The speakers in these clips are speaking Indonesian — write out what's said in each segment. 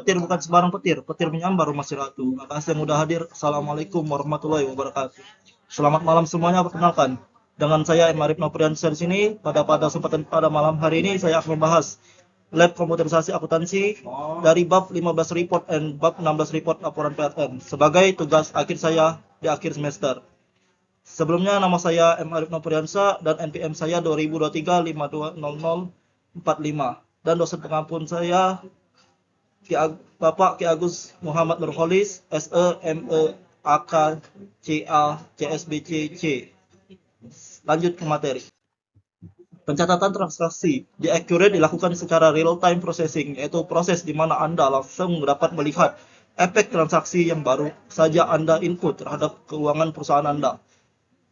Petir bukan sembarang petir, petir menyambar rumah si ratu. Makasih yang udah hadir. Assalamualaikum warahmatullahi wabarakatuh. Selamat malam semuanya, perkenalkan. Dengan saya M. Arif Nopriansyah di sini. Pada malam hari ini saya akan membahas lab komputerisasi akuntansi dari bab 15 report dan bab 16 report laporan PLN sebagai tugas akhir saya di akhir semester. Sebelumnya nama saya M. Arif Nopriansyah dan NPM saya 2023520045 dan dosen pengampun saya Bapak Ki Agus Muhammad Nurholis, SE, ME, AK, CA, CSBC, C. Lanjut ke materi. Pencatatan transaksi di Accurate dilakukan secara real-time processing, yaitu proses di mana Anda langsung dapat melihat efek transaksi yang baru saja Anda input terhadap keuangan perusahaan Anda,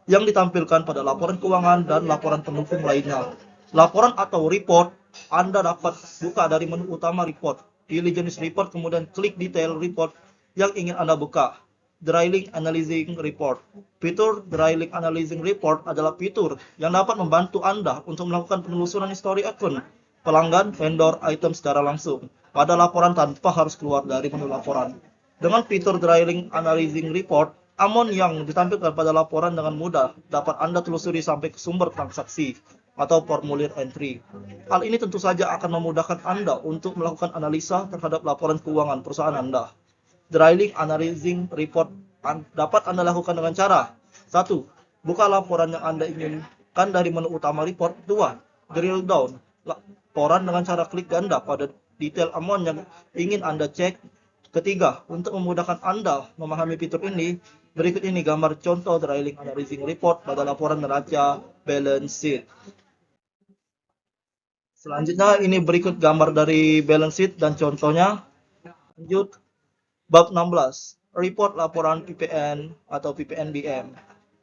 yang ditampilkan pada laporan keuangan dan laporan pendukung lainnya. Laporan atau report, Anda dapat buka dari menu utama report, pilih jenis report, kemudian klik detail report yang ingin Anda buka. Dry Link Analyzing Report. Fitur Dry Link Analyzing Report adalah fitur yang dapat membantu Anda untuk melakukan penelusuran histori akun pelanggan, vendor, item secara langsung pada laporan tanpa harus keluar dari menu laporan. Dengan fitur Dry Link Analyzing Report, amount yang ditampilkan pada laporan dengan mudah dapat Anda telusuri sampai ke sumber transaksi atau formulir entry. Hal ini tentu saja akan memudahkan Anda untuk melakukan analisa terhadap laporan keuangan perusahaan Anda. Dry Link Analyzing Report dapat Anda lakukan dengan cara 1. Buka laporan yang Anda inginkan dari menu utama report. 2. Drill down laporan dengan cara klik ganda pada detail amount yang ingin Anda cek. Ketiga, untuk memudahkan Anda memahami fitur ini, berikut ini gambar contoh Dry Link Analyzing Report pada laporan neraca balance sheet. Selanjutnya ini berikut gambar dari balance sheet dan contohnya. Lanjut. Bab 16, report laporan PPN atau PPNBM.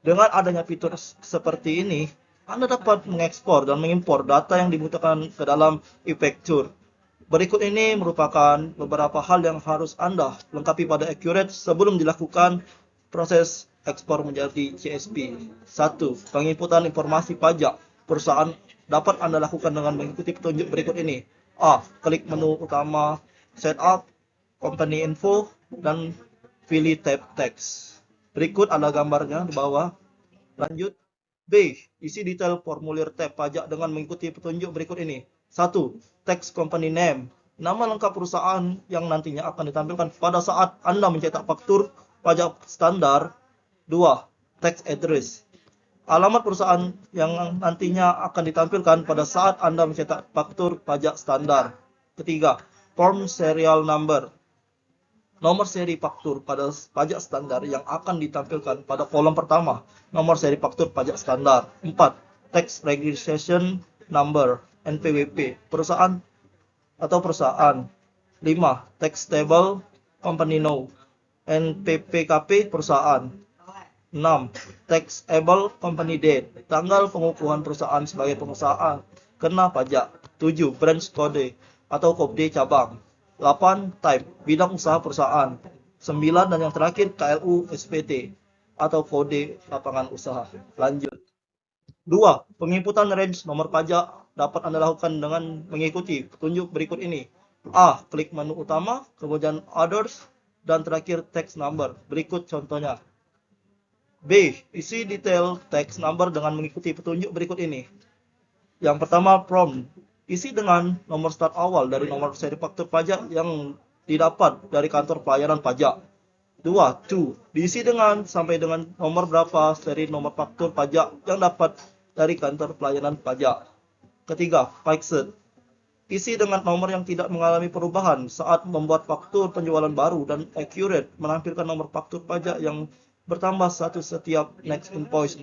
Dengan adanya fitur seperti ini, Anda dapat mengekspor dan mengimpor data yang dibutuhkan ke dalam e-facture. Berikut ini merupakan beberapa hal yang harus Anda lengkapi pada Accurate sebelum dilakukan proses ekspor menjadi CSP. 1. Penginputan informasi pajak perusahaan dapat Anda lakukan dengan mengikuti petunjuk berikut ini. A. Klik menu utama Setup, Company Info, dan pilih tab Text. Berikut ada gambarnya di bawah. Lanjut. B. Isi detail formulir tab pajak dengan mengikuti petunjuk berikut ini. 1. Text Company Name, nama lengkap perusahaan yang nantinya akan ditampilkan pada saat Anda mencetak faktur pajak standar. 2. Text Address, alamat perusahaan yang nantinya akan ditampilkan pada saat Anda mencetak faktur pajak standar. Ketiga, Form Serial Number, nomor seri faktur pada pajak standar yang akan ditampilkan pada kolom pertama, nomor seri faktur pajak standar. 4. Tax Registration Number, NPWP, perusahaan atau perusahaan. 5. Tax Table Company No, NPPKP perusahaan. 6. Taxable Company Date, tanggal pengukuhan perusahaan sebagai pengusaha kena pajak. 7. Branch Code atau kode cabang. 8. Type, bidang usaha perusahaan. 9. Dan yang terakhir KLU SPT atau kode lapangan usaha. Lanjut. 2. Penginputan range nomor pajak dapat Anda lakukan dengan mengikuti petunjuk berikut ini. A. Klik menu utama, kemudian Others, dan terakhir Tax Number. Berikut contohnya. B. Isi detail tax number dengan mengikuti petunjuk berikut ini. Yang pertama, prompt. Isi dengan nomor start awal dari nomor seri faktur pajak yang didapat dari kantor pelayanan pajak. 2. To. Diisi dengan sampai dengan nomor berapa seri nomor faktur pajak yang dapat dari kantor pelayanan pajak. Ketiga, fixed. Isi dengan nomor yang tidak mengalami perubahan saat membuat faktur penjualan baru dan Accurate menampilkan nomor faktur pajak yang bertambah satu setiap next invoice.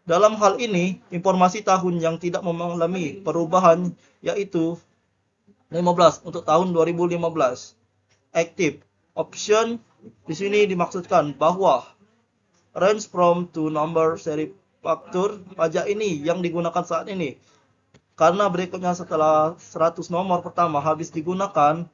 Dalam hal ini, informasi tahun yang tidak mengalami perubahan yaitu 15 untuk tahun 2015. Active option di sini dimaksudkan bahwa range from to number seri faktur pajak ini yang digunakan saat ini. Karena berikutnya setelah 100 nomor pertama habis digunakan,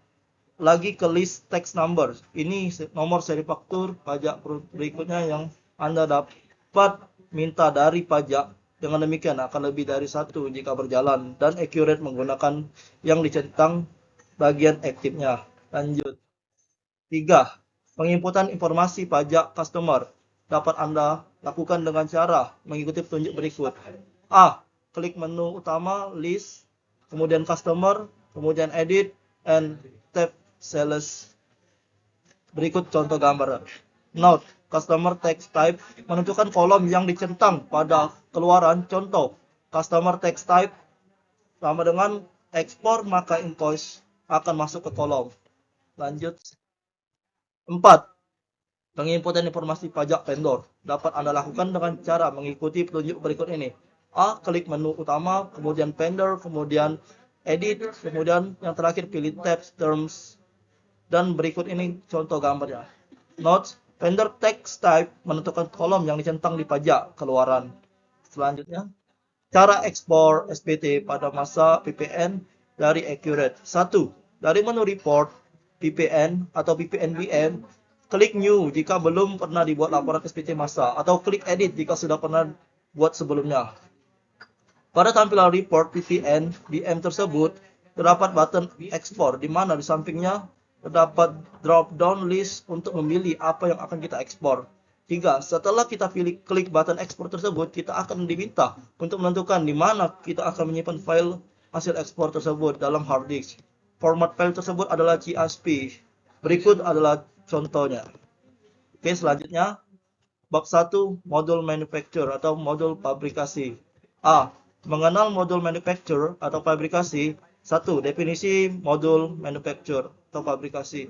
lagi ke list tax number. Ini nomor seri faktur pajak berikutnya yang Anda dapat minta dari pajak. Dengan demikian akan lebih dari satu jika berjalan dan Accurate menggunakan yang dicentang bagian aktifnya. Lanjut. 3. Penginputan informasi pajak customer dapat Anda lakukan dengan cara mengikuti petunjuk berikut. A. Klik menu utama, list, kemudian customer, kemudian edit, and tap sales. Berikut contoh gambar. Note, customer text type menentukan kolom yang dicentang pada keluaran. Contoh, customer text type sama dengan ekspor, maka invoice akan masuk ke kolom. Lanjut. 4. Penginputan informasi pajak vendor dapat Anda lakukan dengan cara mengikuti petunjuk berikut ini. A. Klik menu utama, kemudian vendor, kemudian edit, kemudian yang terakhir pilih tab terms. Dan berikut ini contoh gambarnya. Note, vendor text type menentukan kolom yang dicentang di pajak keluaran. Selanjutnya, cara ekspor SPT pada masa PPN dari Accurate. 1. Dari menu report, PPN atau PPNBM, klik new jika belum pernah dibuat laporan SPT masa, atau klik edit jika sudah pernah buat sebelumnya. Pada tampilan report PPN BM tersebut, terdapat button ekspor, di mana di sampingnya terdapat drop-down list untuk memilih apa yang akan kita ekspor. 3. Setelah kita pilih klik button ekspor tersebut, kita akan diminta untuk menentukan di mana kita akan menyimpan file hasil ekspor tersebut dalam hard disk. Format file tersebut adalah CSV. Berikut adalah contohnya. Oke, selanjutnya bab 1, modul manufacture atau modul pabrikasi. A. Mengenal modul manufacture atau pabrikasi. 1. Definisi modul manufacture atau pabrikasi.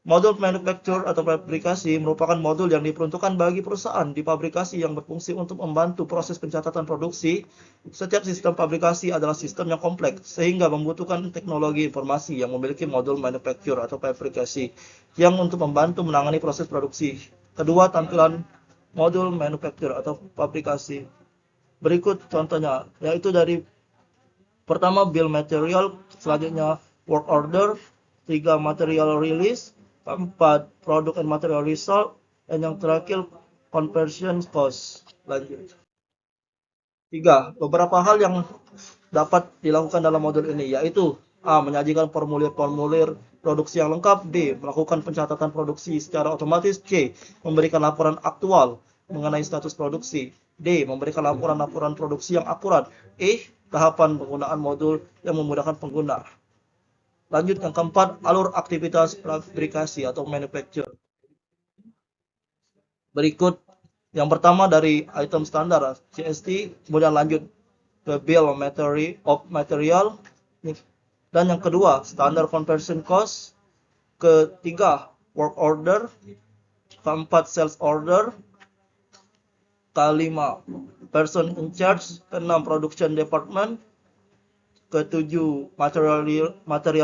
Modul manufacture atau pabrikasi merupakan modul yang diperuntukkan bagi perusahaan di pabrikasi yang berfungsi untuk membantu proses pencatatan produksi. Setiap sistem pabrikasi adalah sistem yang kompleks, sehingga membutuhkan teknologi informasi yang memiliki modul manufacture atau pabrikasi yang untuk membantu menangani proses produksi. Kedua, tampilan modul manufacture atau pabrikasi. Berikut contohnya, yaitu dari pertama bill material, selanjutnya work order, 3 material release, 4 product and material result, dan yang terakhir conversion cost. Lanjut. 3. Beberapa hal yang dapat dilakukan dalam modul ini, yaitu A. Menyajikan formulir-formulir produksi yang lengkap. B. Melakukan pencatatan produksi secara otomatis. C. Memberikan laporan aktual mengenai status produksi. D. Memberikan laporan-laporan produksi yang akurat. E. Tahapan penggunaan modul yang memudahkan pengguna. Lanjut, yang keempat, alur aktivitas pabrikasi atau manufacture. Berikut yang pertama dari item standar CST, kemudian lanjut ke bill of material, dan yang kedua standard conversion cost, ketiga work order, keempat sales order, kelima person in charge, keenam production department, ketujuh material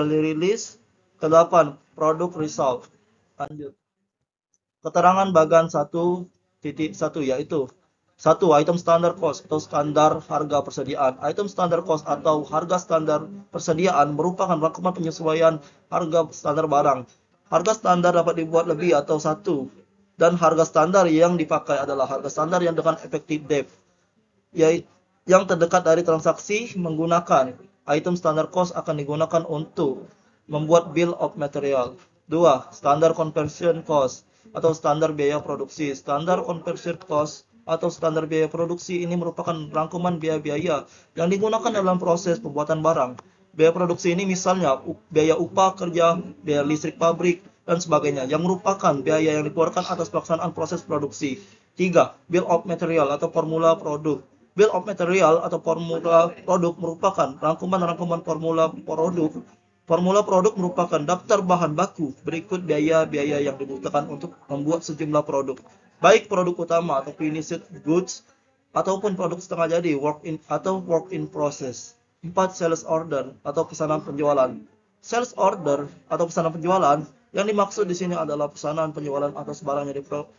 release, kedelapan product result. Lanjut. Keterangan bagian 1.1 yaitu 1. Item standard cost atau standar harga persediaan. Item standard cost atau harga standar persediaan merupakan rangkuman penyesuaian harga standar barang. Harga standar dapat dibuat lebih atau satu, dan harga standar yang dipakai adalah harga standar yang dengan effective date, yaitu yang terdekat dari transaksi. Menggunakan item standard cost akan digunakan untuk membuat bill of material. 2. Standar conversion cost atau standar biaya produksi. Standar conversion cost atau standar biaya produksi ini merupakan rangkuman biaya-biaya yang digunakan dalam proses pembuatan barang. Biaya produksi ini misalnya biaya upah kerja, biaya listrik pabrik, dan sebagainya, yang merupakan biaya yang dikeluarkan atas pelaksanaan proses produksi. 3. Bill of material atau formula produk. Bill of material atau formula produk merupakan rangkuman formula produk. Formula produk merupakan daftar bahan baku berikut biaya-biaya yang dibutuhkan untuk membuat sejumlah produk, baik produk utama atau finished goods, ataupun produk setengah jadi work in process. 4. Sales order atau pesanan penjualan. Sales order atau pesanan penjualan yang dimaksud di sini adalah pesanan penjualan atas barang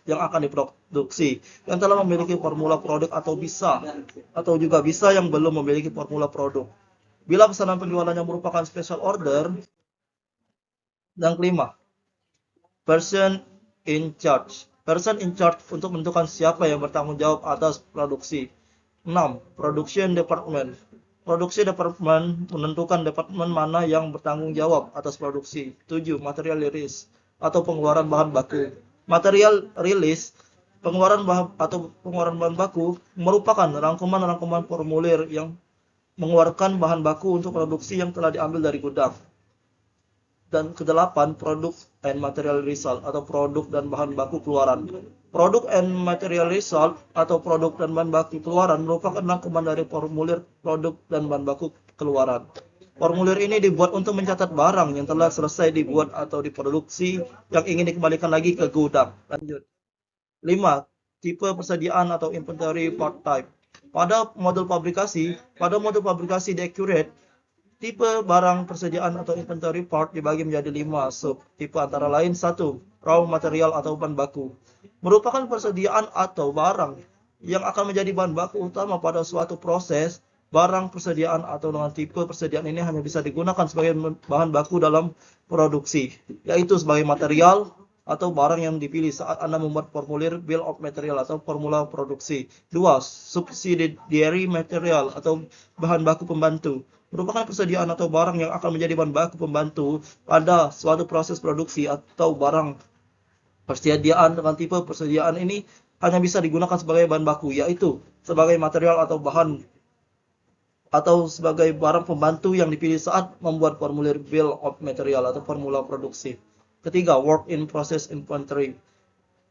yang akan diproduksi yang telah memiliki formula produk atau juga bisa yang belum memiliki formula produk. Bila pesanan penjualan yang merupakan special order. Yang kelima, person in charge. Person in charge untuk menentukan siapa yang bertanggung jawab atas produksi. 6. Production department. Produksi departemen menentukan departemen mana yang bertanggung jawab atas produksi. 7. Material rilis atau pengeluaran bahan baku. Material rilis pengeluaran bahan baku merupakan rangkuman-rangkuman formulir yang mengeluarkan bahan baku untuk produksi yang telah diambil dari gudang. Dan kedelapan, produk and material result atau produk dan bahan baku keluaran. Produk and material result atau produk dan bahan baku keluaran merupakan rangkuman dari formulir produk dan bahan baku keluaran. Formulir ini dibuat untuk mencatat barang yang telah selesai dibuat atau diproduksi yang ingin dikembalikan lagi ke gudang. Lanjut. 5. Tipe persediaan atau inventory part type. Pada modul fabrikasi di Accurate, tipe barang persediaan atau inventory part dibagi menjadi 5 sub tipe antara lain. 1. Raw material atau bahan baku. Merupakan persediaan atau barang yang akan menjadi bahan baku utama pada suatu proses. Barang persediaan atau dengan tipe persediaan ini hanya bisa digunakan sebagai bahan baku dalam produksi, yaitu sebagai material atau barang yang dipilih saat Anda membuat formulir Bill of Material atau formula produksi. 2. Subsidiary material atau bahan baku pembantu. Merupakan persediaan atau barang yang akan menjadi bahan baku pembantu pada suatu proses produksi atau barang persediaan dengan tipe persediaan ini hanya bisa digunakan sebagai bahan baku, yaitu sebagai material atau bahan atau sebagai barang pembantu yang dipilih saat membuat formulir Bill of Material atau formula produksi. Ketiga, work in process inventory.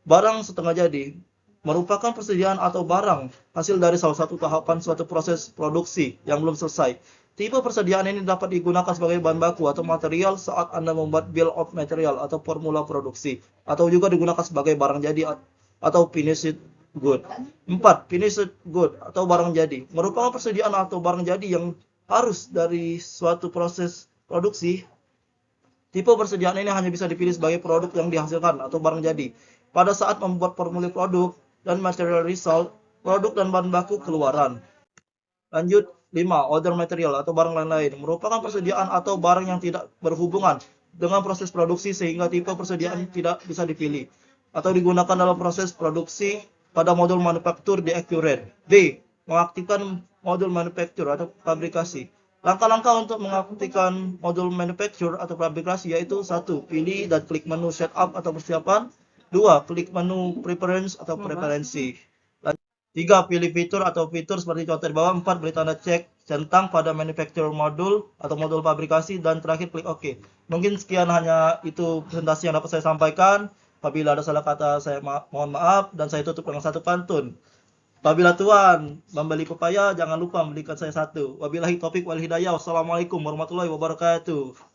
Barang setengah jadi merupakan persediaan atau barang hasil dari salah satu tahapan suatu proses produksi yang belum selesai. Tipe persediaan ini dapat digunakan sebagai bahan baku atau material saat Anda membuat Bill of Material atau formula produksi, atau juga digunakan sebagai barang jadi atau finished good. 4. Finished good atau barang jadi merupakan persediaan atau barang jadi yang harus dari suatu proses produksi. Tipe persediaan ini hanya bisa dipilih sebagai produk yang dihasilkan atau barang jadi pada saat membuat formulir produk dan material result, produk dan bahan baku keluaran. Lanjut. 5. Other material atau barang lain-lain merupakan persediaan atau barang yang tidak berhubungan dengan proses produksi sehingga tipe persediaan tidak bisa dipilih atau digunakan dalam proses produksi pada modul manufaktur di Accurate. D. Mengaktifkan modul manufaktur atau fabrikasi. Langkah-langkah untuk mengaktifkan modul manufacture atau fabrikasi yaitu 1. Pilih dan klik menu setup atau persiapan. 2. Klik menu preference atau preferensi. 3. Pilih fitur atau fitur seperti contoh di bawah. 4. Beri tanda cek centang pada manufacturer modul atau modul fabrikasi. Dan terakhir klik OK. Mungkin sekian hanya itu presentasi yang dapat saya sampaikan. Apabila ada salah kata saya mohon maaf. Dan saya tutup dengan satu pantun. Apabila Tuhan membeli pepaya, jangan lupa membelikan saya satu. Wabillahi taufik wal hidayah. Wassalamualaikum warahmatullahi wabarakatuh.